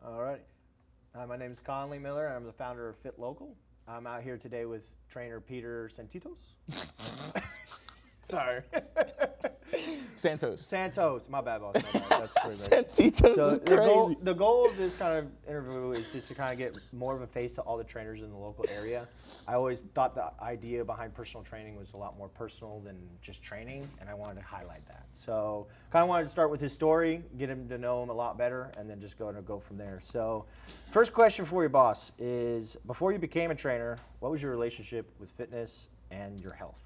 All right. My name is Conley Miller, and I'm the founder of FitLocal. I'm out here today with trainer Peter Santos. Sorry. Santos. My bad, boss. My bad. That's pretty Santitos is crazy. The goal of this kind of interview is just to kind of get more of a face to all the trainers in the local area. I always thought the idea behind personal training was a lot more personal than just training, and I wanted to highlight that. So kind of wanted to start with his story, get him to know him a lot better, and then just go from there. So first question for you, boss, is before you became a trainer, what was your relationship with fitness and your health?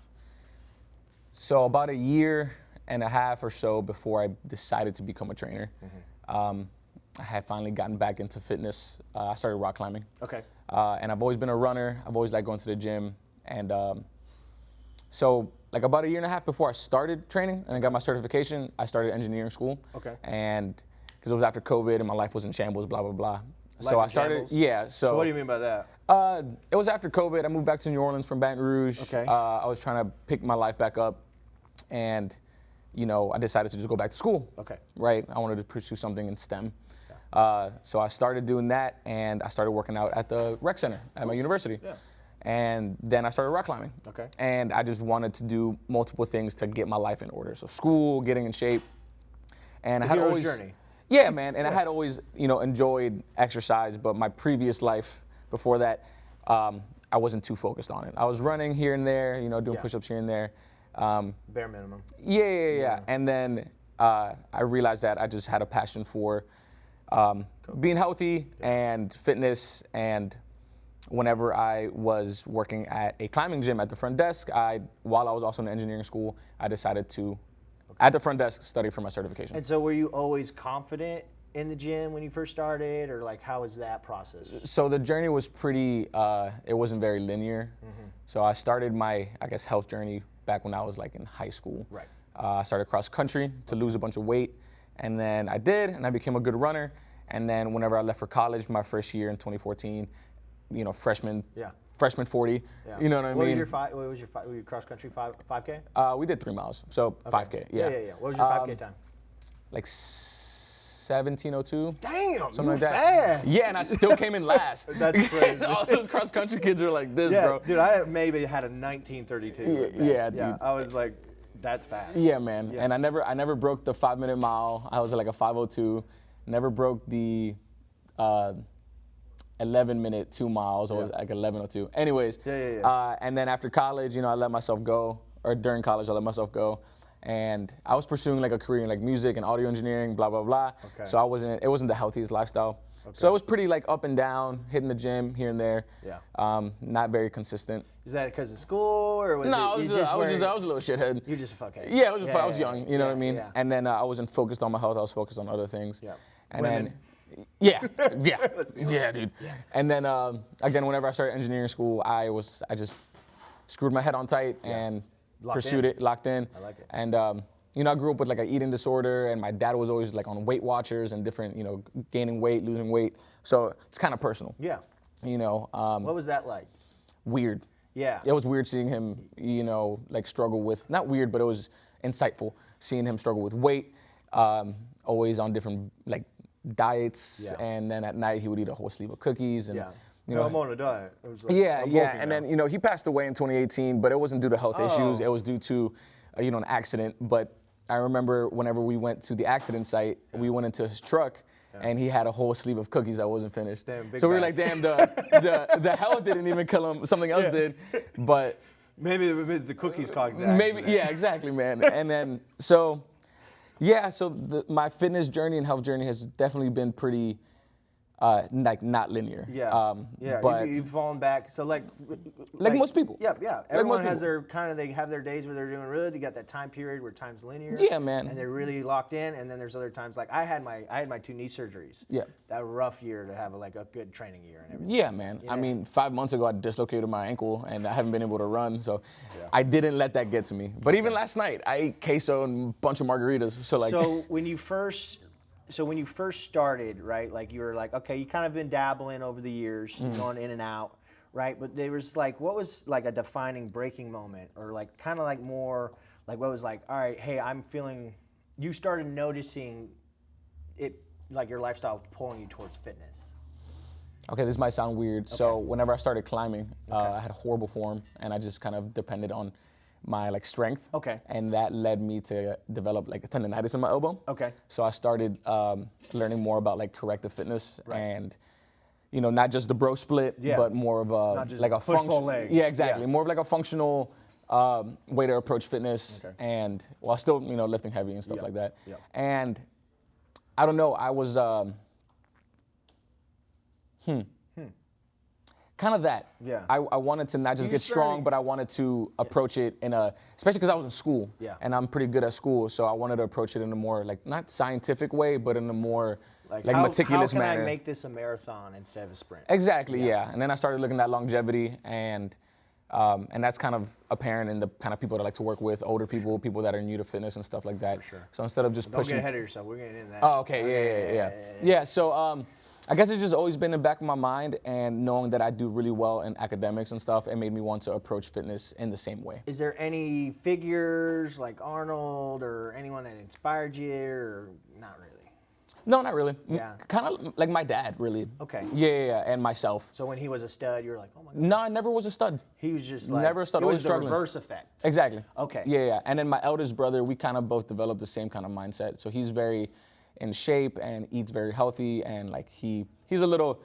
So about a year and a half or so before I decided to become a trainer, I had finally gotten back into fitness. I started rock climbing. Okay. And I've always been a runner. I've always liked going to the gym. And so like about a year and a half before I started training and I got my certification, I started engineering school. Okay. And because it was after COVID and my life was in shambles, blah, blah, blah. So I started, shambles? Yeah. So what do you mean by that? It was after COVID. I moved back to New Orleans from Baton Rouge. Okay. I was trying to pick my life back up. And, you know, I decided to just go back to school. Okay. Right? I wanted to pursue something in STEM. Yeah. So I started doing that, and I started working out at the rec center at my university. Yeah. And then I started rock climbing. Okay. And I just wanted to do multiple things to get my life in order. So school, getting in shape. And I had always journey. Yeah, man. And I had always, you know, enjoyed exercise, but my previous life before that, I wasn't too focused on it. I was running here and there, you know, doing push-ups here and there. Bare minimum. Yeah. And then I realized that I just had a passion for being healthy and fitness. And whenever I was working at a climbing gym at the front desk, while I was also in engineering school, I decided to, at the front desk, study for my certification. And so were you always confident in the gym when you first started, or like how was that process? So the journey was pretty, it wasn't very linear. So I started my, I guess, health journey back when I was like in high school. Right. I started cross country to lose a bunch of weight, and then I did, and I became a good runner. And then whenever I left for college, my first year in 2014, you know, freshman 40. Yeah. You know what I mean? What was your were you cross country 5K? We did 3 miles, so Okay. 5K. Yeah. Yeah. What was your 5K time? Like 17:02. Damn, Something you like that. fast. Yeah, and I still came in last. That's crazy. All those cross country kids are like this, Yeah, bro. dude, I maybe had a 19:32. at best. Yeah, dude. I was like, that's fast. Yeah, man. Yeah. And I never broke the 5-minute mile. I was like a 5:02. Never broke the 11-minute 2 miles. I was like 11:02. Anyways. Yeah. And then after college, you know, I let myself go. Or during college, I let myself go. And I was pursuing like a career in like music and audio engineering, blah, blah, blah. Okay. So it wasn't the healthiest lifestyle. Okay. So it was pretty like up and down, hitting the gym here and there. Yeah. Not very consistent. Is that because of school, or was No, it I was a little shithead. You're just a fuckhead. Yeah, I was young, you know what I mean? Yeah. And then I wasn't focused on my health, I was focused on other things. Yeah. And Women. then, yeah. Let's be honest. Yeah, dude. Yeah. And then, again, whenever I started engineering school, I just screwed my head on tight and pursued it, locked in. I like it. And, you know, I grew up with like an eating disorder, and my dad was always like on Weight Watchers and different, you know, gaining weight, losing weight. So it's kind of personal. Yeah. You know, What was that like? weird. Yeah. It was weird seeing him, you know, like struggle with, not weird, but it was insightful seeing him struggle with weight, always on different like diets. Yeah. And then at night he would eat a whole sleeve of cookies. And, Yeah. you know, I'm on a diet. It was like, yeah. I'm bulking And now. then, you know, he passed away in 2018, but it wasn't due to health issues. Oh. It was due to, you know, an accident. But I remember whenever we went to the accident site, we went into his truck. And he had a whole sleeve of cookies that wasn't finished. Damn, big so we were bag. like, damn, the health didn't even kill him. Something else did. But Maybe the cookies caused that. maybe, accident. yeah, exactly, man. And then, so my fitness journey and health journey has definitely been pretty, like not linear. Yeah. But you've fallen back. So like most people. Yeah. Everyone most has people. they have their days where they're doing really. You got that time period where time's linear. Yeah, man. And they're really locked in. And then there's other times like I had my 2 knee surgeries. Yeah. That rough year to have a good training year and everything. Yeah, man. I mean, 5 months ago, I dislocated my ankle, and I haven't been able to run. So I didn't let that get to me. But even last night, I ate queso and a bunch of margaritas. So like. So when you first started, right, like you were like, okay, you kind of been dabbling over the years, going in and out, right? But there was like, what was like a defining breaking moment, or like kind of like more like what was like, all right, hey, you started noticing it like your lifestyle pulling you towards fitness? Okay, this might sound weird. So whenever I started climbing, I had horrible form, and I just kind of depended on my like strength. Okay. And that led me to develop like a tendonitis in my elbow. Okay. So I started learning more about like corrective fitness Right. and, you know, not just the bro split, Yeah. but more of a Not just like a push, pull, function. leg. Yeah, exactly. Yeah. More of like a functional way to approach fitness, and while still, you know, lifting heavy and stuff like that. Yeah. And I don't know, I was kind of that. Yeah. I wanted to not just get strong, but I wanted to approach it in a, especially because I was in school. Yeah. And I'm pretty good at school, so I wanted to approach it in a more like not scientific way, but in a more like meticulous manner. How manner. can I make this a marathon instead of a sprint? Exactly, yeah. And then I started looking at longevity, and that's kind of apparent in the kind of people that I like to work with, older people, people that are new to fitness and stuff like that. Sure. So instead of just Don't pushing. get ahead of yourself. We're getting into that. Oh, okay, yeah. So I guess it's just always been in the back of my mind, and knowing that I do really well in academics and stuff, it made me want to approach fitness in the same way. Is there any figures like Arnold or anyone that inspired you, or not really? No, not really. Yeah. Kind of like my dad, really. Okay. Yeah, and myself. So when he was a stud, you were like, oh my God. No, I never was a stud. He was just like, Never a stud, it always was the struggling. reverse effect. Exactly. Okay. Yeah. And then my eldest brother, we kind of both developed the same kind of mindset. So he's very in shape and eats very healthy, and like he goes a little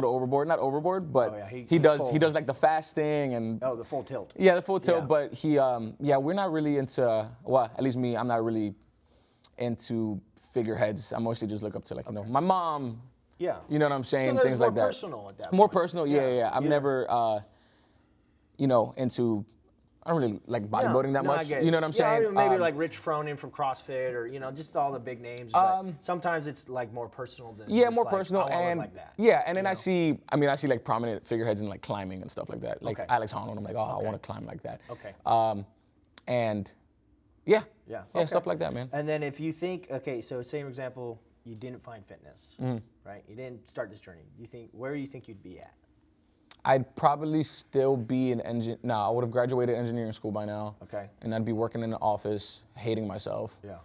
overboard. Not overboard, but he does like the fasting and the full tilt. Yeah, the full tilt. Yeah. But we're not really into, well, at least me, I'm not really into figureheads. I mostly just look up to, like, you know, my mom. Yeah. You know what I'm saying? So Things like that. more personal at that More point. personal, yeah. I'm never, you know, into, I don't really like bodybuilding that much. I get it. You know what I'm saying? Maybe like Rich Froning from CrossFit, or, you know, just all the big names. But sometimes it's like more personal than Yeah, just more like, personal, I wanna look and like that. yeah, and then I see like prominent figureheads in like climbing and stuff like that, like Okay. Alex Honnold. I'm like, oh, I want to climb like that. Okay. And yeah, okay. stuff like that, man. And then if you think, okay, so same example, you didn't find fitness, right? You didn't start this journey. Where do you think you'd be at? I'd probably still be an engineer. No, I would have graduated engineering school by now. Okay. And I'd be working in an office, hating myself. Yeah.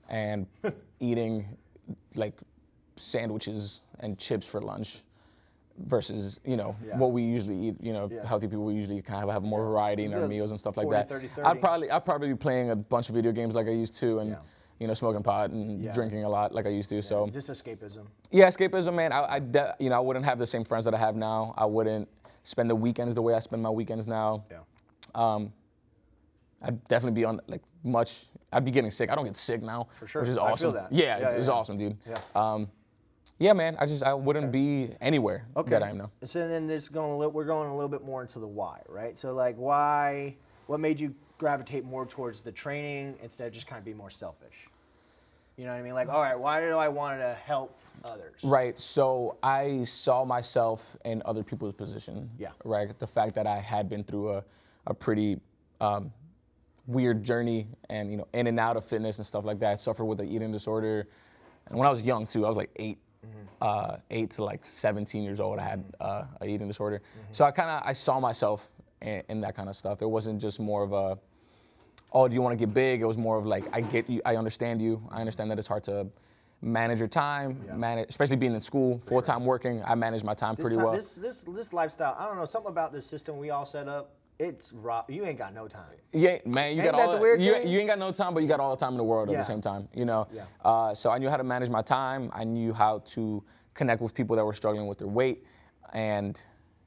And eating like sandwiches and chips for lunch versus, you know, what we usually eat. You know, healthy people usually kind of have more variety in our meals and stuff like 40, that. 30, 30. I'd probably be playing a bunch of video games like I used to, and you know, smoking pot and drinking a lot like I used to. So just escapism. yeah, escapism, man. You know, I wouldn't have the same friends that I have now. I wouldn't spend the weekends the way I spend my weekends now. Yeah. I'd definitely be on like much. I'd be getting sick. I don't get sick now, For sure. which is I awesome. feel that. Yeah, Yeah, it's yeah. awesome, dude. Yeah. Yeah, man. I wouldn't be anywhere that I am now. So then we're going a little bit more into the why, right? So like why, what made you gravitate more towards the training instead of just kind of be more selfish? You know what I mean? Like, all right, why do I want to help others? Right. So I saw myself in other people's position. Yeah. Right. The fact that I had been through a pretty weird journey, and, you know, in and out of fitness and stuff like that. I suffered with an eating disorder, and when I was young too, I was like 8 to like 17 years old. I had an eating disorder. So I saw myself in that kind of stuff. It wasn't just more of a, oh, do you want to get big? It was more of like, I get you, I understand you. I understand that it's hard to manage your time, especially being in school, full-time working. I manage my time pretty well. This lifestyle, I don't know, something about this system we all set up, it's raw. You ain't got no time. Yeah, man, you Ain't got that all the weird thing? you ain't got no time, but you got all the time in the world at the same time, you know? Yeah. So I knew how to manage my time. I knew how to connect with people that were struggling with their weight. And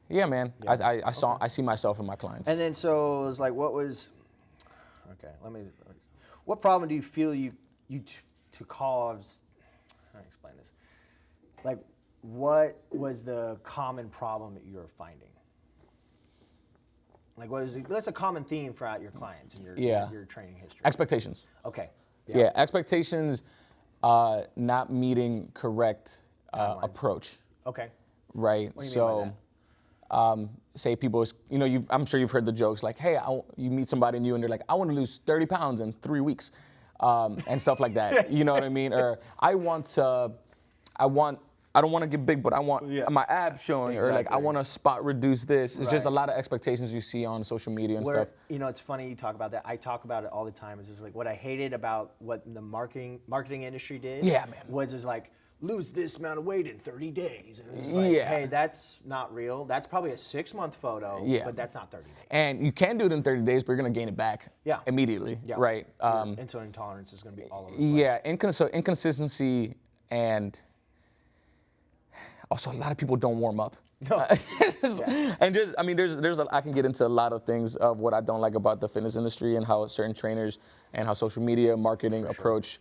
yeah, man, I see myself in my clients. And then so it was like, what problem do you feel you to cause, how do I explain this? Like, what was the common problem that you were finding? Like, what's a common theme throughout your clients and your training history? Expectations. Okay. Yeah, expectations, not meeting correct approach. Okay. Right. What do you mean by that? Say people, you know, I'm sure you've heard the jokes like, hey, you meet somebody new and they're like, I want to lose 30 pounds in 3 weeks, and stuff like that. You know what I mean? Or I don't want to get big, but I want my abs showing, or like I want to spot reduce this. It's just a lot of expectations you see on social media and stuff. You know, it's funny you talk about that. I talk about it all the time. It's just like what I hated about what the marketing industry did. Yeah, man. Was just like, lose this amount of weight in 30 days. And it's like, Yeah. hey, that's not real. That's probably a 6-month photo, Yeah. but that's not 30 days. And you can do it in 30 days, but you're going to gain it back immediately, right? Your insulin intolerance is going to be all over the place. Yeah, so inconsistency, and also a lot of people don't warm up. No. And just, I mean, I can get into a lot of things of what I don't like about the fitness industry and how certain trainers and how social media marketing approach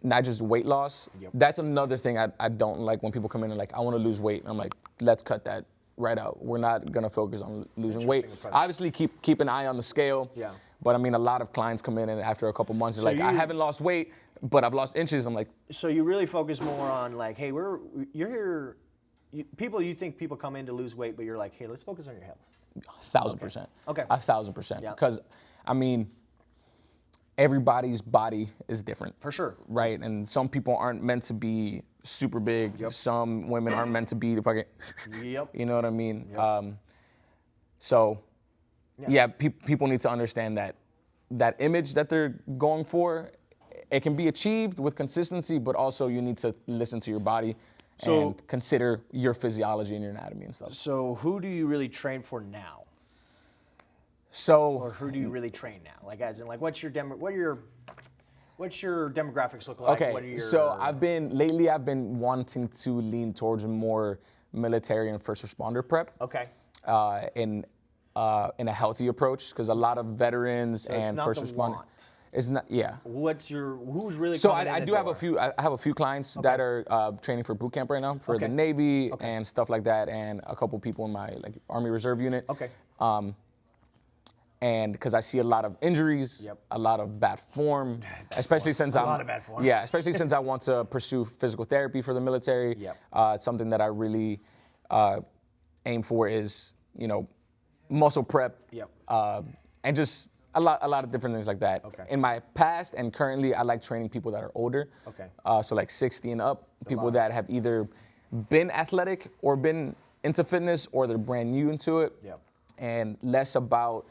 not just weight loss. That's another thing I don't like when people come in and like, I want to lose weight. I'm like, let's cut that right out. We're not going to focus on losing weight. Approach. Obviously, keep an eye on the scale. Yeah. But I mean, a lot of clients come in and after a couple months, they're like, I haven't lost weight, but I've lost inches. I'm like, so you really focus more on like, hey, you're here. You think people come in to lose weight, but you're like, hey, let's focus on your health. 1,000%. Okay. 1,000%. Yeah. Because, I mean, everybody's body is different. For sure. Right? And some people aren't meant to be super big. Yep. Some women aren't meant to be fucking, Yep. you know what I mean? Yep. People need to understand that image that they're going for, it can be achieved with consistency, but also you need to listen to your body and consider your physiology and your anatomy and stuff. So who do you really train for now? So, Or who do you really train now? Like, as in, like, what's your demographics look like? okay, What are your, so I've been wanting to lean towards more military and first responder prep. Okay. In a healthy approach, because a lot of veterans So it's and not first the responders. want. It's not, yeah. Who's really So coming in I the do have a door? few. I have a few clients that are training for boot camp right now for the Navy and stuff like that, and a couple people in my like Army Reserve unit. Okay. And because I see a lot of injuries, a lot of bad form, especially since A lot of bad form. Yeah, especially since I want to pursue physical therapy for the military. It's something that I really aim for is, muscle prep. And just a lot of different things like that. Okay. In my past and currently, I like training people that are older. Okay. So like 60 and up, people that have either been athletic or been into fitness, or they're brand new into it. And less about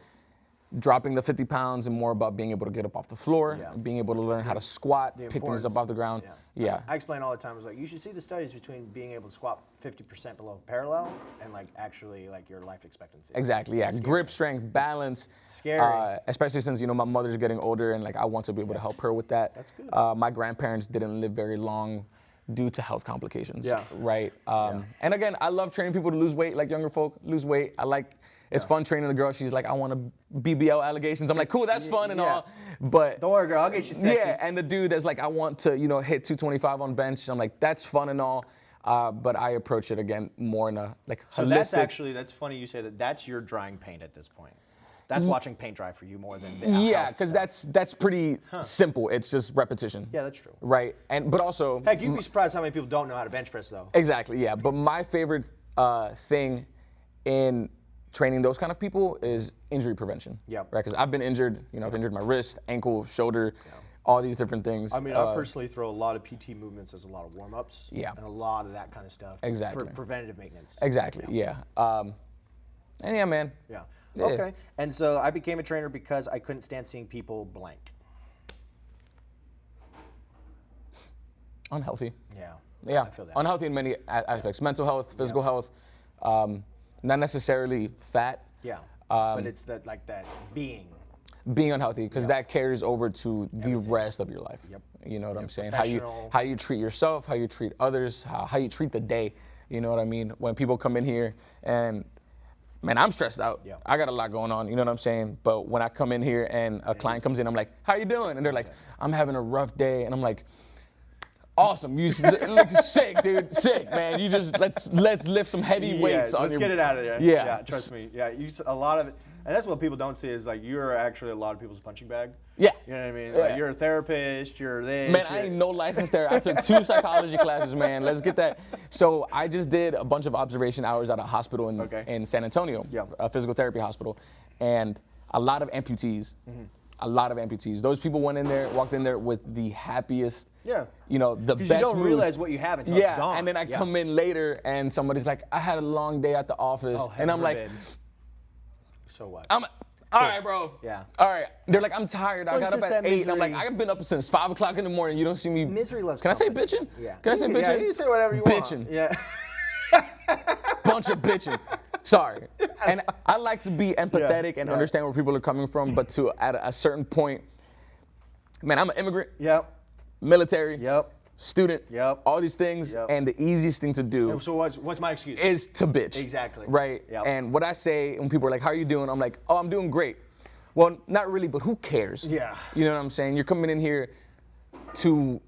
dropping the 50 pounds and more about being able to get up off the floor, being able to learn how to squat, pick things up off the ground. I explain all the time. It's like, you should see the studies between being able to squat 50% below parallel and like actually like your life expectancy. Exactly, yeah. Grip strength, balance. Scary. Especially since, my mother's getting older and like I want to be able to help her with that. That's good. My grandparents didn't live very long due to health complications. Right? And again, I love training people to lose weight, like younger folk, lose weight. It's fun training the girl. She's like, I want to BBL allegations. I'm like, cool, that's fun and all. But don't worry, girl, I'll get you sexy. Yeah, and the dude that's like, I want to, hit 225 on bench. I'm like, that's fun and all. But I approach it again more in a like So holistic. that's funny you say that. That's your drying paint at this point. That's watching paint dry for you more than the Yeah, house because stuff. that's pretty simple. It's just repetition. Yeah, that's true. Right, but also. Heck, you'd be surprised how many people don't know how to bench press though. Exactly, yeah. But my favorite thing in training those kind of people is injury prevention. Right, because I've been injured. I've injured my wrist, ankle, shoulder, all these different things. I mean, I personally throw a lot of PT movements as a lot of warm-ups. Yeah. And a lot of that kind of stuff. Exactly. For preventative maintenance. Exactly, yeah. And yeah, man. Yeah. Yeah. Okay. And so I became a trainer because I couldn't stand seeing people blank. Unhealthy. Yeah. Yeah, I feel that. unhealthy in many aspects. Mental health, physical health, not necessarily fat. Yeah. But it's that being. Being unhealthy, because that carries over to the rest of your life. You know what I'm saying? How you treat yourself, how you treat others, how you treat the day. You know what I mean? When people come in here and, man, I'm stressed out. I got a lot going on, you know what I'm saying? But when I come in here and a client comes in, I'm like, how you doing? And they're like, I'm having a rough day. And I'm like, awesome, you look sick, dude, sick, man. You just, let's lift some heavy weights on let's your. get it out of there. Yeah. Trust me. Yeah, a lot of it. And that's what people don't see is like you're actually a lot of people's punching bag. Yeah. You know what I mean? Yeah. Like you're a therapist, you're this. Man, I ain't no licensed therapist. I took 2 psychology classes, man. Let's get that. So I just did a bunch of observation hours at a hospital in San Antonio, a physical therapy hospital, and a lot of amputees. A lot of amputees. Those people walked in there with the happiest, the best Because you don't moods. realize what you have until it's gone. And then I come in later and somebody's like, I had a long day at the office. Oh, and I'm like, forbid. So what? all right, bro. Yeah. All right. They're like, I'm tired. I Well, got it's up just at that 8. And I'm like, misery. I've been up since 5 o'clock in the morning. You don't see me. Misery loves Can I say company. bitching? Yeah. Can I say bitching? Yeah, you can say whatever you Bitching. want. Yeah. Bunch of bitching. Sorry. And I like to be empathetic and understand where people are coming from, but at a certain point, man, I'm an immigrant, Yep. military, Yep. student, Yep. all these things, Yep. and the easiest thing to do So what's my excuse? is to bitch. Exactly. Right? Yep. And what I say when people are like, how are you doing? I'm like, oh, I'm doing great. Well, not really, but who cares? Yeah. You know what I'm saying? You're coming in here to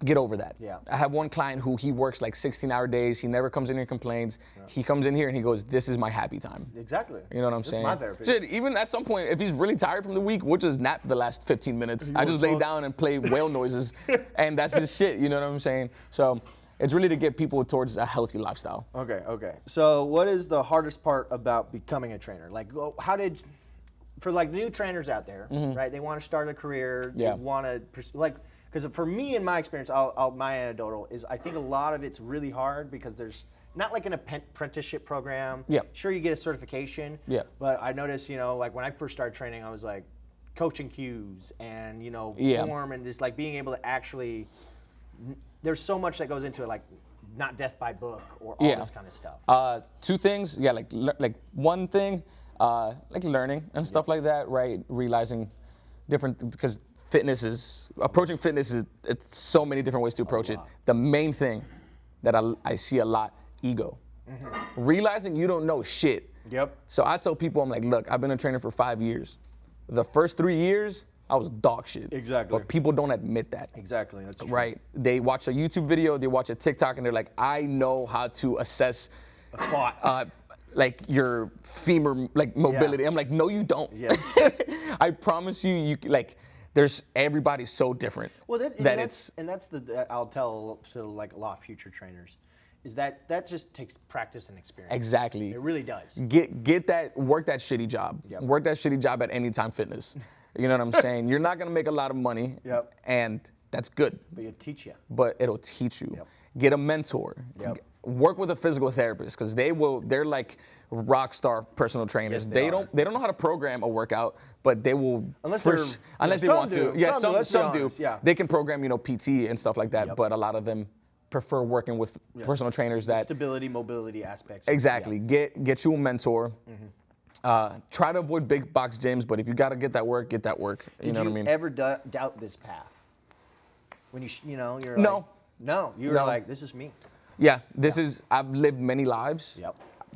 get over that. Yeah. I have one client who he works like 16-hour days. He never comes in here and complains. He comes in here and he goes, this is my happy time. Exactly. You know what I'm This is saying? my therapy. Shit, even at some point, if he's really tired from the week, we'll just nap the last 15 minutes. I just lay down and play whale noises, and that's his shit. You know what I'm saying? So it's really to get people towards a healthy lifestyle. Okay. So what is the hardest part about becoming a trainer? Like, for like new trainers out there, right? They want to start a career. Yeah. They want to, because for me, in my experience, my anecdotal is I think a lot of it's really hard because there's not like an apprenticeship program. Yeah. Sure, you get a certification. Yeah. But I noticed, like when I first started training, I was like coaching cues and, Yeah. form and just like being able to actually, there's so much that goes into it, like not death by book or all this kind of stuff. Two things, like one thing, like learning and stuff like that, right? Realizing different, because approaching fitness is, it's so many different ways to approach it. The main thing that I see a lot, ego. Realizing you don't know shit. Yep. So I tell people, I'm like, look, I've been a trainer for 5 years. The first 3 years, I was dog shit. Exactly. But people don't admit that. Exactly. That's true. Right. They watch a YouTube video, they watch a TikTok, and they're like, I know how to assess A spot. like your femur like mobility. I'm like, no, you don't. Yes. I promise you, everybody's so different. Well, that's I'll tell to like a lot of future trainers, is that just takes practice and experience. Exactly. It really does. Work that shitty job. Yep. Work that shitty job at Anytime Fitness. You know what I'm saying? You're not gonna make a lot of money. Yep. And that's good. But it teach you. But it'll teach you. Yep. Get a mentor. Yep. Work with a physical therapist, because they're like rock star personal trainers. Yes, they they don't know how to program a workout, but they will Unless they some want do. to. Yeah, Some do, let's be some do. honest, yeah. They can program, PT and stuff like that, Yep. but a lot of them prefer working with personal trainers that stability, mobility aspects. exactly. Get you a mentor. Try to avoid big box gyms, but if you gotta get that work, get that work. You know what I mean? Did you ever doubt this path? When you're No. like, no, you were No. like, this is me. Yeah, I've lived many lives. Yep.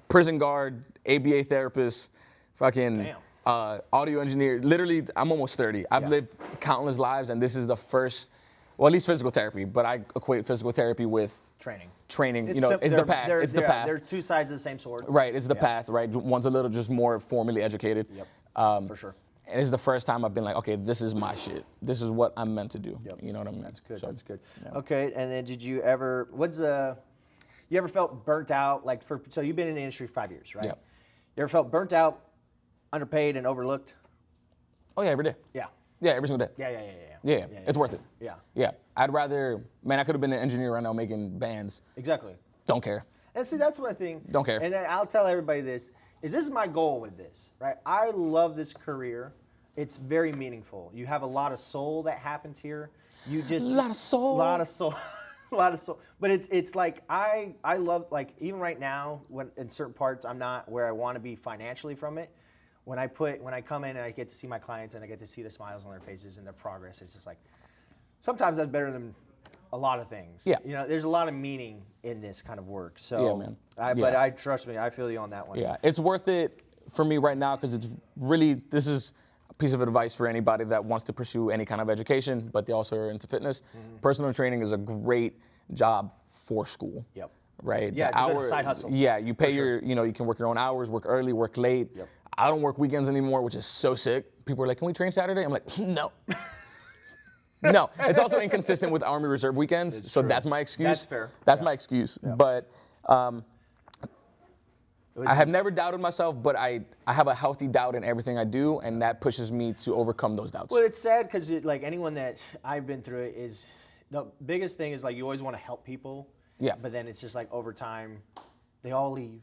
Prison guard, ABA therapist, fucking Damn. audio engineer. Literally, I'm almost 30. I've Yeah. lived countless lives, and this is the first, well, at least physical therapy, but I equate physical therapy with Training. training. It's sim- the they're- path. they're- It's the yeah, path. They're two sides of the same sword. Right, it's the Yeah. path, right? One's a little just more formally educated. Yep. For sure. And it's the first time I've been like, okay, this is my shit. This is what I'm meant to do. Yep. You know what I mean? That's good. So, That's good. yeah. Okay, and then did you ever? You ever felt burnt out? So you've been in the industry 5 years, right? Yep. You ever felt burnt out, underpaid, and overlooked? Oh yeah, every day. Yeah. Yeah, every single day. Yeah. Yeah, it's worth it. Yeah. Yeah, I'd rather, man, I could have been an engineer right now making bands. Exactly. Don't care. And see, that's one thing. Don't care. And then I'll tell everybody this is my goal with this, right? I love this career. It's very meaningful. You have a lot of soul that happens here. You just A lot of soul. A lot of soul. A lot of soul. But it's like I love, like, even right now, when in certain parts I'm not where I want to be financially from it. When I come in and I get to see my clients and I get to see the smiles on their faces and their progress, it's just like sometimes that's better than a lot of things. Yeah. There's a lot of meaning in this kind of work. So Yeah, man. But Yeah. I trust me, I feel you on that one. Yeah, it's worth it for me right now because this is a piece of advice for anybody that wants to pursue any kind of education, but they also are into fitness. Personal training is a great job for school. Yep. Right? Yeah, The it's a good side hustle. Yeah, you pay sure. you can work your own hours, work early, work late. Yep. I don't work weekends anymore, which is so sick. People are like, can we train Saturday? I'm like, no. No, it's also inconsistent with Army Reserve weekends, so true. that's my excuse. That's fair. That's Yeah. my excuse. But I have never doubted myself, but I have a healthy doubt in everything I do, and that pushes me to overcome those doubts. Well, it's sad because like anyone that I've been through it is the biggest thing is like you always want to help people. Yeah. But then it's just like over time, they all leave.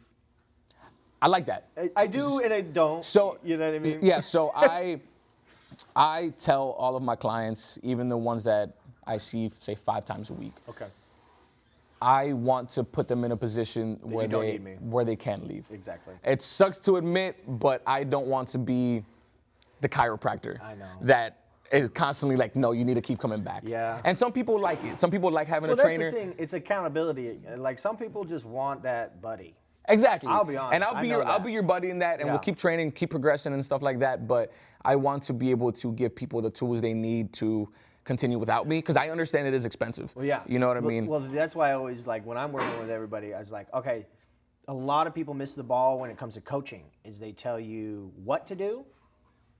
I like that. I do and I don't. So you know what I mean? Yeah. So I tell all of my clients, even the ones that I see, say 5 times a week, Okay. I want to put them in a position you don't need me. where they can leave. Exactly. It sucks to admit, but I don't want to be the chiropractor. I know. That is constantly like, no, you need to keep coming back. Yeah. And some people like it. Some people like having a Well, trainer. that's the thing. It's accountability. Like some people just want that buddy. Exactly. I'll be honest. And I know I'll that. be your buddy in that, and we'll Yeah. keep training, keep progressing and stuff like that. But I want to be able to give people the tools they need to continue without me, because I understand it is expensive. Well, yeah. You know what I mean? Well, that's why I always like when I'm working with everybody, I was like, okay, a lot of people miss the ball when it comes to coaching. Is they tell you what to do,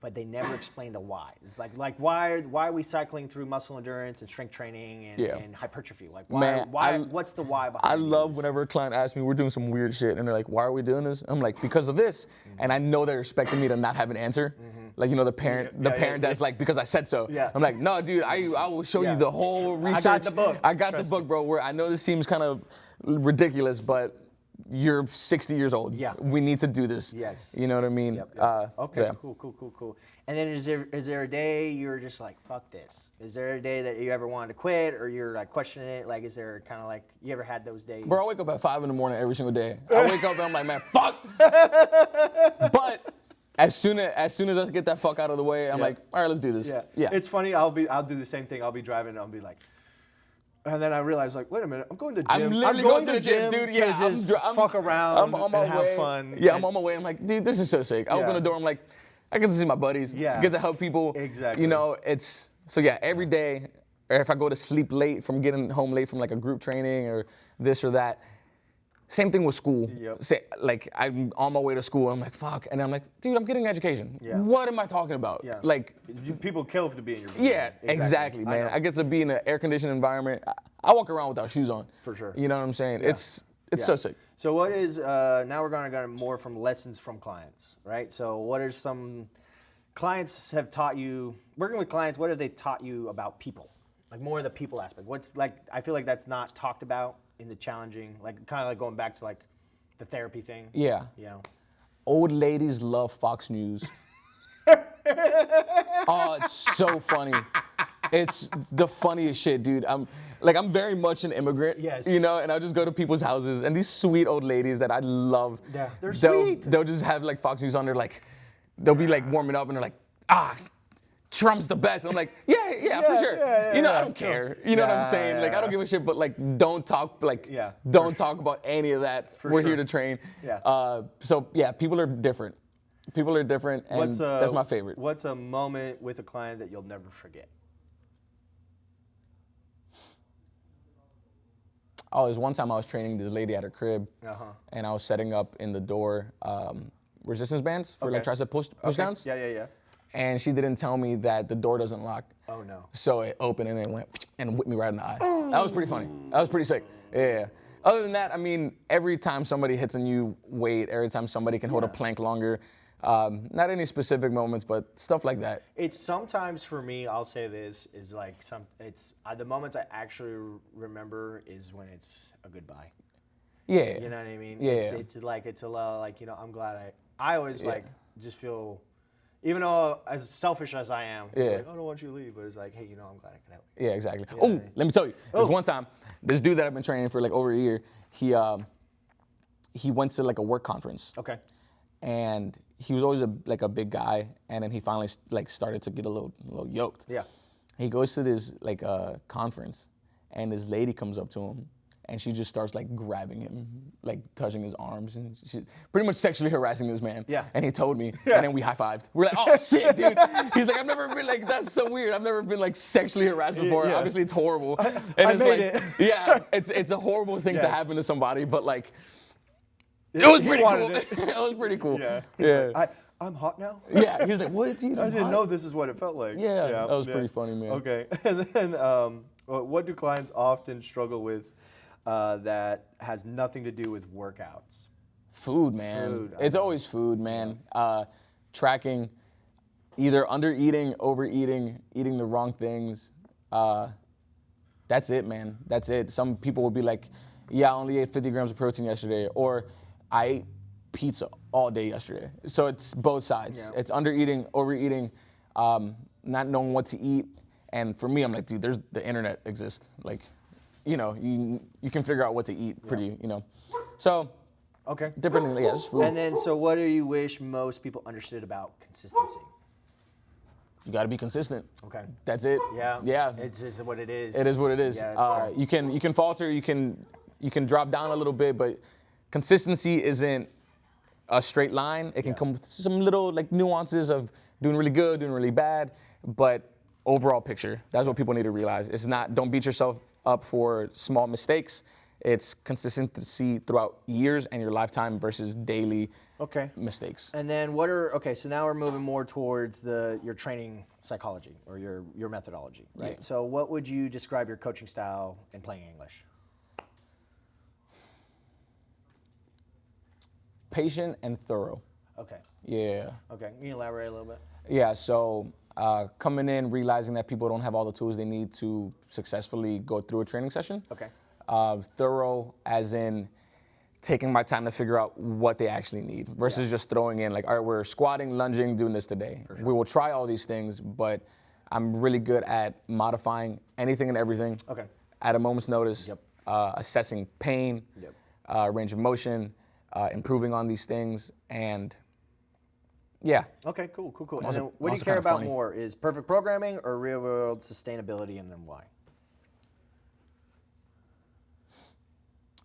but they never explain the why. It's like why are we cycling through muscle endurance and strength training and hypertrophy? Like what's the why behind? I love this? whenever a client asks me, we're doing some weird shit, and they're like, why are we doing this? I'm like, because of this. And I know they're expecting me to not have an answer. Like, the parent that's like, because I said so. Yeah. I'm like, no, dude, I will show you the whole research. I got the book. I got the book, bro. Where I know this seems kind of ridiculous, but you're 60 years old. Yeah. We need to do this. Yes. You know what I mean? Yep. Okay, yeah. cool. And then is there a day you're just like, fuck this? Is there a day that you ever wanted to quit or you're like questioning it? Like, is there kind of like, you ever had those days? Bro, I wake up at 5 in the morning every single day. I wake up and I'm like, man, fuck. But as soon as I get that fuck out of the way, I'm like, all right, let's do this. Yeah. It's funny. I'll do the same thing. I'll be driving and I'll be like, and then I realize, like, wait a minute, I'm going to the gym. I'm literally going to the gym, dude. Yeah, just fuck around I'm on my and way. have fun. Yeah, I'm on my way. I'm like, dude, this is so sick. I open the door. I'm like, I get to see my buddies. Yeah. I get to help people. Exactly. It's so yeah. Every day, or if I go to sleep late from getting home late from like a group training or this or that. Same thing with school. Yep. Like I'm on my way to school. I'm like, fuck, and I'm like, dude, I'm getting an education. Yeah. What am I talking about? Yeah. Like. People kill to be in your room. Yeah, exactly, man. I get to be in an air-conditioned environment. I walk around without shoes on. For sure. You know what I'm saying? Yeah. It's so sick. So what is, now we're going to go more from lessons from clients, right? So what are some clients have taught you, working with clients, what have they taught you about people? Like more of the people aspect. What's like, I feel like that's not talked about in the challenging, like kind of like going back to like the therapy thing. Yeah. You know? Old ladies love Fox News. Oh, it's so funny. It's the funniest shit, dude. I'm very much an immigrant. Yes. And I'll just go to people's houses, and these sweet old ladies that I love. Yeah, they're sweet. They'll just have like Fox News on. They're like, they'll be like warming up, and they're like, Trump's the best. And I'm like, yeah, for sure. I don't care. You know what I'm saying? Like, I don't give a shit, but like, don't talk about any of that. We're here to train. Yeah. So yeah, people are different. People are different, and that's my favorite. What's a moment with a client that you'll never forget? Oh, there's one time I was training this lady at her crib, and I was setting up in the door resistance bands for like tricep push downs. Yeah. And she didn't tell me that the door doesn't lock. Oh no. So it opened and it went and whipped me right in the eye. That was pretty funny. That was pretty sick. Yeah. Other than that, I mean, every time somebody hits a new weight, every time somebody can hold a plank longer, not any specific moments, but stuff like that. It's sometimes for me, I'll say this, is like the moments I actually remember is when it's a goodbye. Yeah. You know what I mean? Yeah. It's a lot like, I'm glad I always like just feel, even though as selfish as I am, like, I don't want you to leave, but it's like, hey, I'm glad I can help you. Yeah, exactly. Oh, let me tell you. There's one time, this dude that I've been training for like over a year, he went to like a work conference. Okay. And he was always a big guy, and then he finally like started to get a little yoked. Yeah. He goes to this like conference, and this lady comes up to him, and she just starts like grabbing him, like touching his arms, and she's pretty much sexually harassing this man. Yeah. And he told me, and then we high-fived. We're like, oh shit, dude. He's like, I've never been like, that's so weird. I've never been like sexually harassed before. Yeah. Obviously, it's horrible. And I it's made like, it. yeah, it's a horrible thing to Yes. happen to somebody, but like, it was pretty cool. wanted It was pretty cool. Yeah. Yeah. Like, I'm hot now? Yeah, he was like, what, dude? I didn't know this is what it felt like. Yeah, that was pretty funny, man. Okay. And then what do clients often struggle with that has nothing to do with workouts? Food, man. It's always food, man. Tracking, either under eating, overeating, eating the wrong things. That's it, man. That's it. Some people will be like, yeah, I only ate 50 grams of protein yesterday, or I ate pizza all day yesterday. So it's both sides. Yeah. It's under eating, overeating, not knowing what to eat. And for me, I'm like, dude, the internet exists. Like, you know, you can figure out what to eat pretty, you know. So Okay. different, yeah, just food. And then, so what do you wish most people understood about consistency? You got to be consistent. Okay. That's it. Yeah. Yeah. It's just what it is. It is what it is. Yeah, You can falter, you can drop down a little bit, but consistency isn't a straight line. It can come with some little like nuances of doing really good, doing really bad, but overall picture. That's what people need to realize. It's not, don't beat yourself up for small mistakes. It's consistency throughout years and your lifetime versus daily mistakes. And then so now we're moving more towards your training psychology or your methodology, right? Yeah. So what would you describe your coaching style in playing English? Patient and thorough. Okay. Yeah. Okay. Can you elaborate a little bit? Yeah, so coming in, realizing that people don't have all the tools they need to successfully go through a training session. Okay. Thorough as in taking my time to figure out what they actually need versus just throwing in like, all right, we're squatting, lunging, doing this today. Sure. We will try all these things, but I'm really good at modifying anything and everything at a moment's notice, assessing pain, range of motion, improving on these things, and yeah. Okay, cool. And Also- then what do you also care kinda about funny. more? Is perfect programming or real world sustainability, and then why?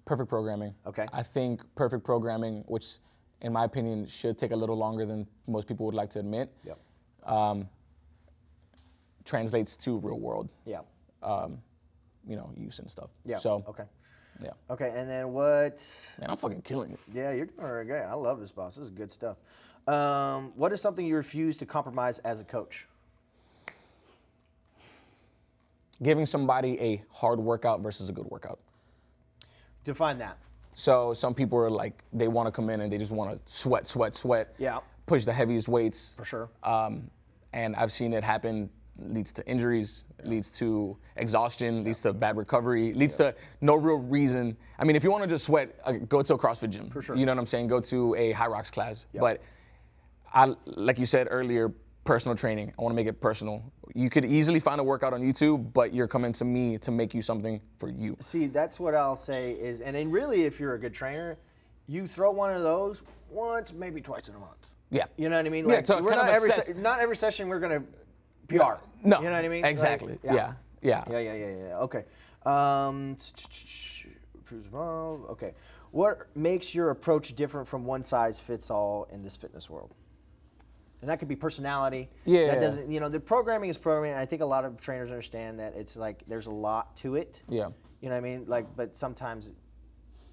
Perfect programming. Okay. I think perfect programming, which in my opinion should take a little longer than most people would like to admit, translates to real world, Yeah. use and stuff. Yeah. So, Okay. yeah. Okay, and then what? Man, I'm fucking killing it. Yeah, you're doing really great. I love this, boss. This is good stuff. What is something you refuse to compromise as a coach? Giving somebody a hard workout versus a good workout. Define that. So some people are like, they want to come in and they just want to sweat. Yeah. Push the heaviest weights. For sure. And I've seen it happen, leads to injuries, leads to exhaustion, leads to bad recovery, leads to no real reason. I mean, if you want to just sweat, go to a CrossFit gym. For sure. You know what I'm saying? Go to a high rocks class. But like you said earlier, personal training. I want to make it personal. You could easily find a workout on YouTube, but you're coming to me to make you something for you. See, that's what I'll say is, and then really, if you're a good trainer, you throw one of those once, maybe twice in a month. Yeah. You know what I mean? Yeah, Like, so we're kind not of every assess- not every session we're gonna PR. No. You know what I mean? Exactly. Like, Yeah. Okay. Okay. What makes your approach different from one size fits all in this fitness world? And that could be personality. Yeah. That doesn't, the programming is programming. And I think a lot of trainers understand that it's like there's a lot to it. Yeah. You know what I mean? Like, but sometimes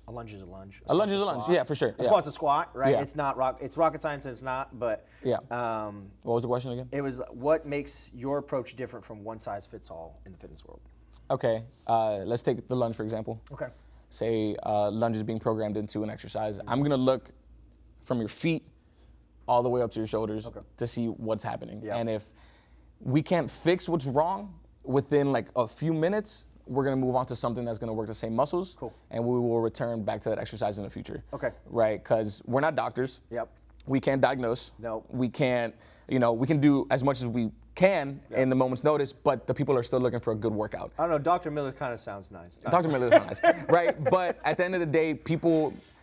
a lunge is a lunge. A lunge is a lunge. squat. Yeah, for sure. A squat's a squat, right? Yeah. It's not it's rocket science and it's not, but Yeah. What was the question again? it was what makes your approach different from one size fits all in the fitness world? Okay. Let's take the lunge, for example. Okay. Say lunge is being programmed into an exercise. I'm going to look from your feet all the way up to your shoulders to see what's happening. Yeah. And if we can't fix what's wrong within like a few minutes, we're going to move on to something that's going to work the same muscles. Cool. And we will return back to that exercise in the future. Okay. Right? Because we're not doctors. Yep. We can't diagnose. Nope. We can't, we can do as much as we can in the moment's notice, but the people are still looking for a good workout. I don't know. Dr. Miller kind of sounds nice. Dr. Miller is nice, right? But at the end of the day,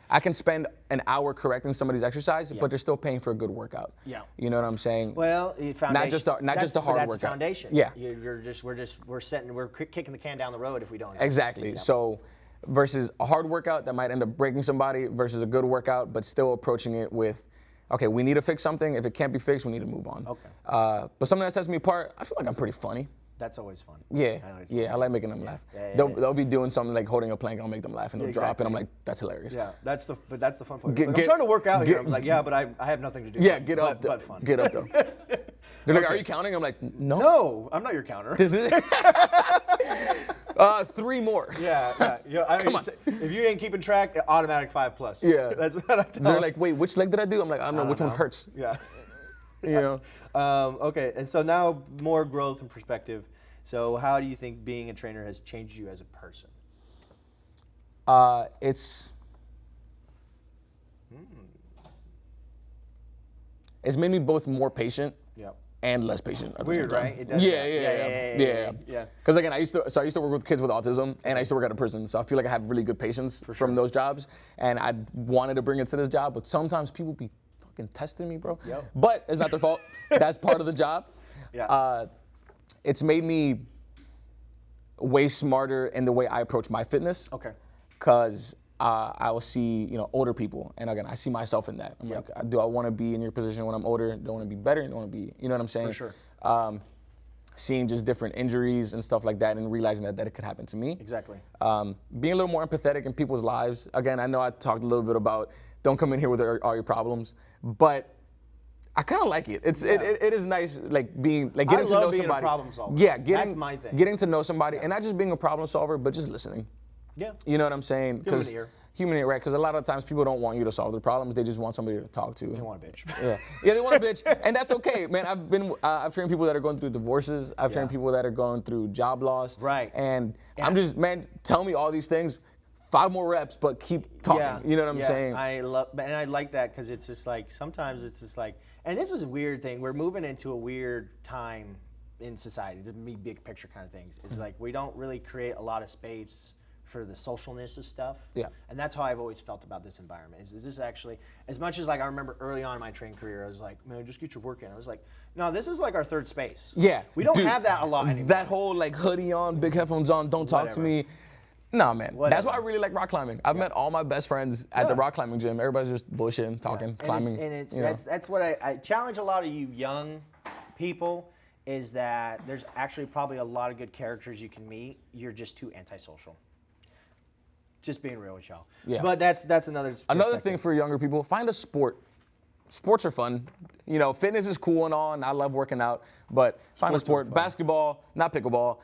I can spend an hour correcting somebody's exercise, but they're still paying for a good workout. Yeah. You know what I'm saying? Well, foundation. Not just the hard that's workout. Foundation. Yeah. We're kicking the can down the road if we don't. Exactly. Yeah. So versus a hard workout that might end up breaking somebody versus a good workout, but still approaching it with, okay, we need to fix something. If it can't be fixed, we need to move on. Okay. But something that sets me apart, I feel like I'm pretty funny. That's always fun. Yeah, I I like making them laugh. Yeah, They'll be doing something like holding a plank, I'll make them laugh, and they'll drop, and I'm like, that's hilarious. Yeah, that's the fun part. Get- I'm get- trying to work out here. get- I'm like, yeah, but I have nothing to do. Yeah, get up, but fun. get up though. They're like, are you counting? I'm like, no. No, I'm not your counter. This is 3 more. Yeah. I mean, on. if you ain't keeping track, automatic 5+. Yeah. That's what I tell They're them. like, wait, which leg did I do? I'm like, I don't know which one hurts. Yeah. You know. Okay, and so now more growth and perspective. So how do you think being a trainer has changed you as a person? it's made me both more patient Yep. and less patient at the Weird, same time. right? It does Yeah, that. yeah. Yeah. Because again, I used to work with kids with autism, and I used to work at a prison, so I feel like I have really good patience from those jobs, and I wanted to bring it to this job, but sometimes people be fucking testing me, bro. Yep. But it's not their fault. That's part of the job. Yeah. It's made me way smarter in the way I approach my fitness. Okay. Because I will see, older people, and again, I see myself in that. I'm Yep. like, do I want to be in your position when I'm older? Do I want to be better? Do I want to be, you know what I'm saying? For sure. Seeing just different injuries and stuff like that, and realizing that it could happen to me. Exactly. Being a little more empathetic in people's lives. Again, I know I talked a little bit about don't come in here with all your problems, but I kind of like it. It is nice, like getting to know being somebody. a problem solver. Yeah, That's my thing. Getting to know somebody, and not just being a problem solver, but just listening. Yeah. You know what I'm saying? Human ear. Human ear, right? Because a lot of times people don't want you to solve their problems; they just want somebody to talk to. They want a bitch. Yeah, they want a bitch, and that's okay, man. I've trained people that are going through divorces. I've trained people that are going through job loss. Right. And I'm just, man, tell me all these things. 5 more reps, but keep talking. Yeah, You know what I'm saying? I like that because it's just like sometimes it's just like, and this is a weird thing. We're moving into a weird time in society. This me big picture kind of things. It's like we don't really create a lot of space for the socialness of stuff. Yeah. And that's how I've always felt about this environment. Is this actually, as much as like I remember early on in my training career, I was like, man, just get your work in. I was like, no, this is like our third space. Yeah. We don't Dude, have that a lot anymore. That whole like hoodie on, big headphones on, don't talk to Whatever. me. No, man. Whatever. That's why I really like rock climbing. I've met all my best friends at the rock climbing gym. Everybody's just bullshitting, talking, climbing. That's what I challenge a lot of you young people is that there's actually probably a lot of good characters you can meet. You're just too antisocial. Just being real with y'all. Yeah. But that's another Another thing for younger people, find a sport. Sports are fun. Fitness is cool and all, and I love working out, but find a sport. Basketball, not pickleball,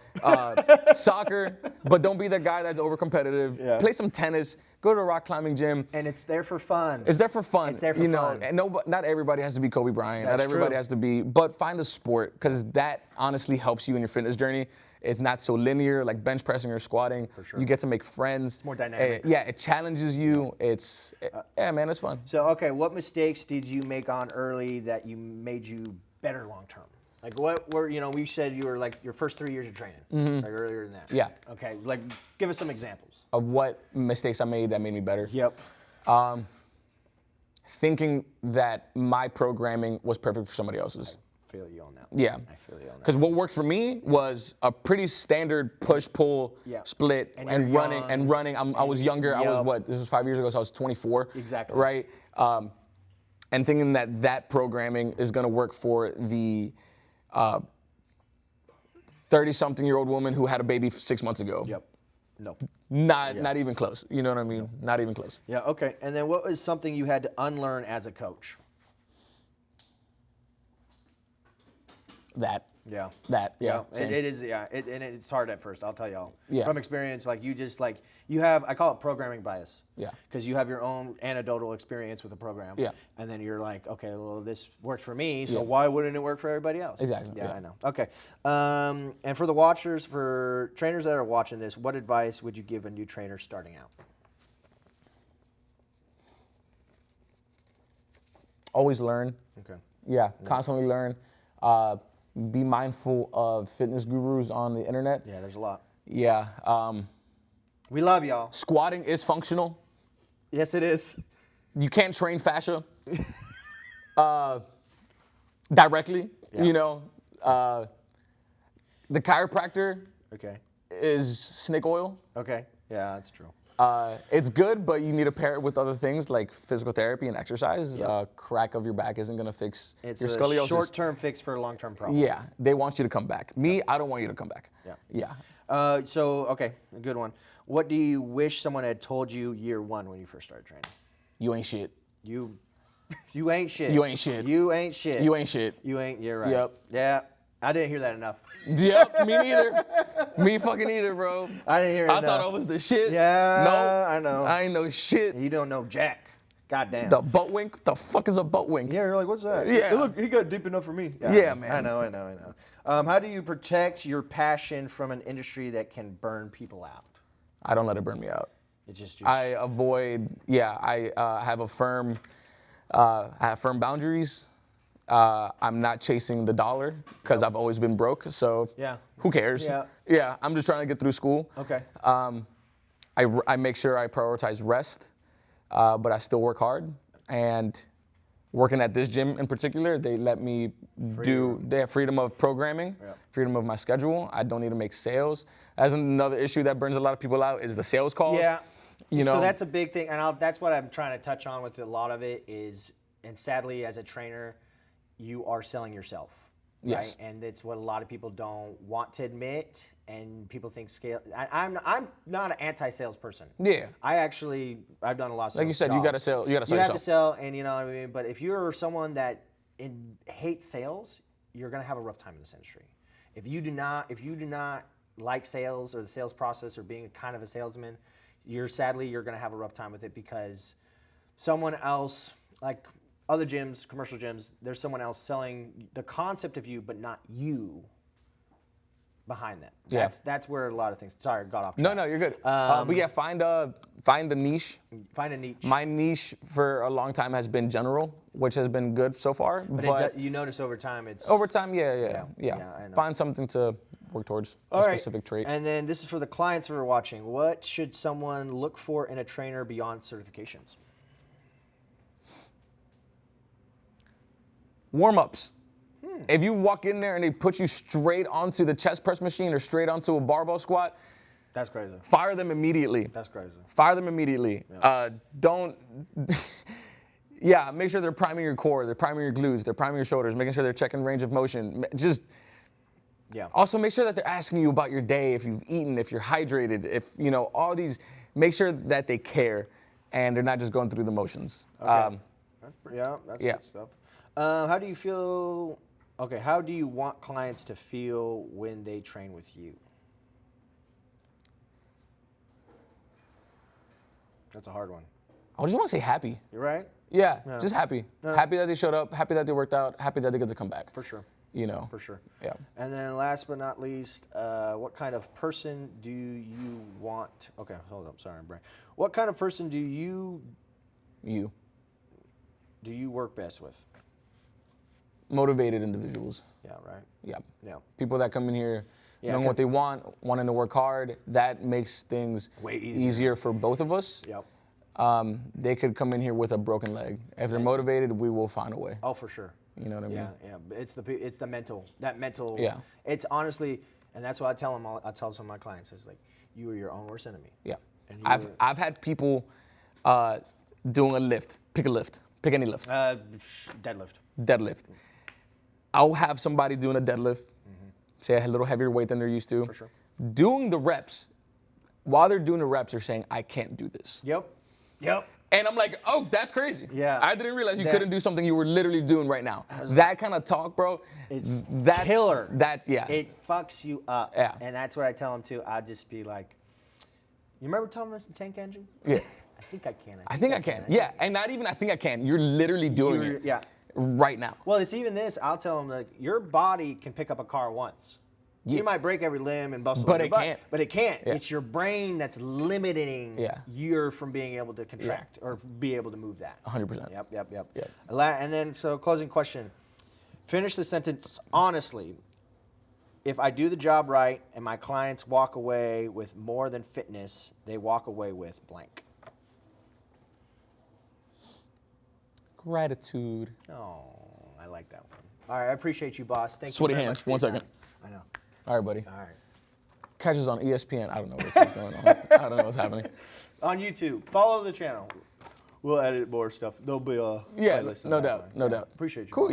soccer, but don't be the guy that's over competitive. Yeah. Play some tennis, go to a rock climbing gym. And it's there for fun. It's there for fun. It's there for fun. And not everybody has to be Kobe Bryant. That's not everybody true. has to be, but find a sport, because that honestly helps you in your fitness journey. It's not so linear, like bench pressing or squatting. For sure. You get to make friends. It's more dynamic. It challenges you. Yeah, man, it's fun. So, okay, what mistakes did you make on early that you made you better long term? Like what were, we said you were like your first 3 years of training, like earlier than that. Yeah. Okay, like give us some examples. Of what mistakes I made that made me better. Yep. Thinking that my programming was perfect for somebody else's. I feel you on that. Yeah. I feel you on that. Because what worked for me was a pretty standard push-pull split And and you're running young, and running. I was younger. I was Yep. this was 5 years ago, so I was 24. Exactly. Right. And thinking that programming is going to work for the 30-something-year-old woman who had a baby 6 months ago. Yep. No. Not even close. You know what I mean? Not even close. Yeah, okay. And then what was something you had to unlearn as a coach? That. Yeah. That. Yeah. It is, yeah. And it's hard at first, I'll tell y'all. Yeah. From experience, like you just like, you have, I call it programming bias. Yeah. Because you have your own anecdotal experience with the program. Yeah. And then you're like, okay, well, this worked for me, so Yeah. why wouldn't it work for everybody else? Exactly, Yeah, yeah. I know. Okay. And for the watchers, for trainers that are watching this, what advice would you give a new trainer starting out? Always learn. Okay. Yeah, constantly learn. Be mindful of fitness gurus on the internet. Yeah, there's a lot. Yeah. We love y'all. Squatting is functional. Yes, it is. You can't train fascia directly. Yeah. The chiropractor Okay. is snake oil. Okay. Yeah, that's true. It's good, but you need to pair it with other things like physical therapy and exercise. Yep. Crack of your back isn't going to fix It's your a scoliosis. short-term fix for a long-term problem. Yeah, they want you to come back. Me, I don't want you to come back. Yeah. Yeah. So, okay, a good one. What do you wish someone had told you year one when you first started training? You ain't shit. You ain't shit. You ain't shit. You ain't shit. You ain't shit. You're right. Yep. Yeah, I didn't hear that enough. Yep, me neither. Me fucking either, bro. I didn't hear it I enough. thought I was the shit. Yeah, No, I know. I ain't no shit. You don't know jack. Goddamn. The butt wink? The fuck is a butt wink? Yeah, you're like, what's that? Yeah. Look, he got deep enough for me. Yeah, man. I know. How do you protect your passion from an industry that can burn people out? I don't let it burn me out. It's just I avoid. Yeah, I have firm boundaries. I'm not chasing the dollar because I've always been broke. So Yeah. who cares? Yeah. Yeah, I'm just trying to get through school. Okay. I make sure I prioritize rest, but I still work hard. And working at this gym in particular, they let me they have freedom of programming, freedom of my schedule. I don't need to make sales. That's another issue that burns a lot of people out is the sales calls. Yeah. You know, So that's a big thing, and that's what I'm trying to touch on with a lot of it is, and sadly, as a trainer, you are selling yourself. Yes. Right? And it's what a lot of people don't want to admit, and people think scale. I'm not an anti-sales person. Yeah. I've done a lot of sales Like you said, you got to sell. You got to sell You have yourself. to sell, and you know what I mean. But if you're someone that hates sales, you're gonna have a rough time in this industry. If you do not like sales or the sales process or being kind of a salesman, you're gonna have a rough time with it because someone else, like other gyms, commercial gyms, there's someone else selling the concept of you, but not you behind them. That's where a lot of things. Sorry, got off track. No, you're good. But yeah, find a niche. Find a niche. My niche for a long time has been general, which has been good so far. But you notice over time it's over time, yeah. I know. Find something to work towards, All a right. specific trait. And then this is for the clients who are watching. What should someone look for in a trainer beyond certifications? Warm-ups. If you walk in there and they put you straight onto the chest press machine or straight onto a barbell squat, That's crazy. fire them immediately. That's crazy. Fire them immediately. Don't. Yeah, make sure they're priming your core, they're priming your glutes, they're priming your shoulders, making sure they're checking range of motion. Just. Yeah. Also, make sure that they're asking you about your day, if you've eaten, if you're hydrated, if all these. Make sure that they care, and they're not just going through the motions. Okay. That's yeah. good stuff. How do you feel? Okay, how do you want clients to feel when they train with you? That's a hard one. I just want to say happy. You're right. Yeah, just happy. Happy that they showed up. Happy that they worked out. Happy that they get to come back. For sure. For sure. Yeah. And then last but not least, what kind of person do you want? Okay, hold up. Sorry, Brian. What kind of person do you work best with? Motivated individuals. Yeah, right. Yeah. People that come in here Yeah, knowing what they want, wanting to work hard, that makes things way easier for both of us. Yep. They could come in here with a broken leg. If they're motivated, we will find a way. Oh, for sure. You know what I mean? Yeah. It's the mental. That mental. Yeah. It's honestly, and that's what I tell them. I tell some of my clients, it's like, you are your own worst enemy. Yeah. And I've had people doing a lift. Pick a lift. Pick any lift. Deadlift. I'll have somebody doing a deadlift, say a little heavier weight than they're used to. For sure. Doing the reps, while they're doing the reps, they're saying, I can't do this. Yep. And I'm like, oh, that's crazy. Yeah. I didn't realize you couldn't do something you were literally doing right now. That kind of talk, bro, that's killer. It fucks you up. Yeah. And that's what I tell them too. I'll just be like, you remember Thomas the Tank Engine? Yeah. I think I can. I think I can. Yeah. And not even I think I can. You're literally doing it. Yeah. Right now. Well, it's even this. I'll tell them, like, your body can pick up a car once. Yeah. You might break every limb and bustle But your it butt, can't. But it can't. Yeah. It's your brain that's limiting you from being able to contract or be able to move that. 100%. Yep. And then, so closing question. Finish the sentence honestly. If I do the job right and my clients walk away with more than fitness, they walk away with blank. Gratitude. Oh, I like that one. All right, I appreciate you, boss. Thank Sweaty you very hands. much for 1 your second. time. I know. All right, buddy. All right. Catch us on ESPN. I don't know what's going on. I don't know what's happening. On YouTube. Follow the channel. We'll edit more stuff. There'll be a Yeah, playlist no on that doubt. one. No doubt. Appreciate you. Cool. boss.